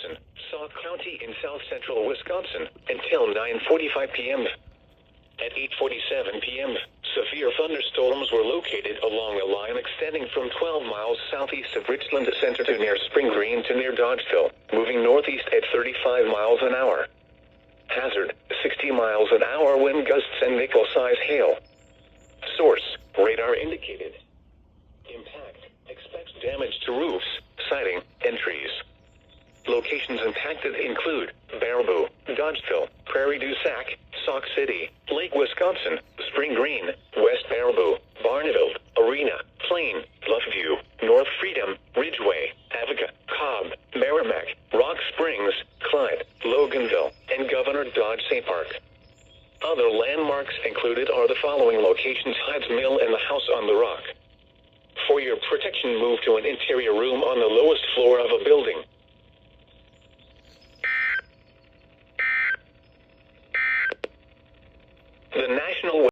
Wisconsin, Sauk County in south-central Wisconsin, until 9:45 p.m. At 8:47 p.m., severe thunderstorms were located along a line extending from 12 miles southeast of Richland Center to near Spring Green to near Dodgeville, moving northeast at 35 miles an hour. Hazard, 60 miles an hour wind gusts and nickel-size hail. Source, radar indicated. Impact, expect damage to roofs, siding, and trees. Locations impacted include Baraboo, Dodgeville, Prairie du Sac, Sauk City, Lake Wisconsin, Spring Green, West Baraboo, Barneveld, Arena, Plain, Bluffview, North Freedom, Ridgeway, Avoca, Cobb, Merrimack, Rock Springs, Clyde, Loganville, and Governor Dodge St. Park. Other landmarks included are the following locations: Hyde's Mill and the House on the Rock. For your protection, move to an interior room on the lowest floor of a building.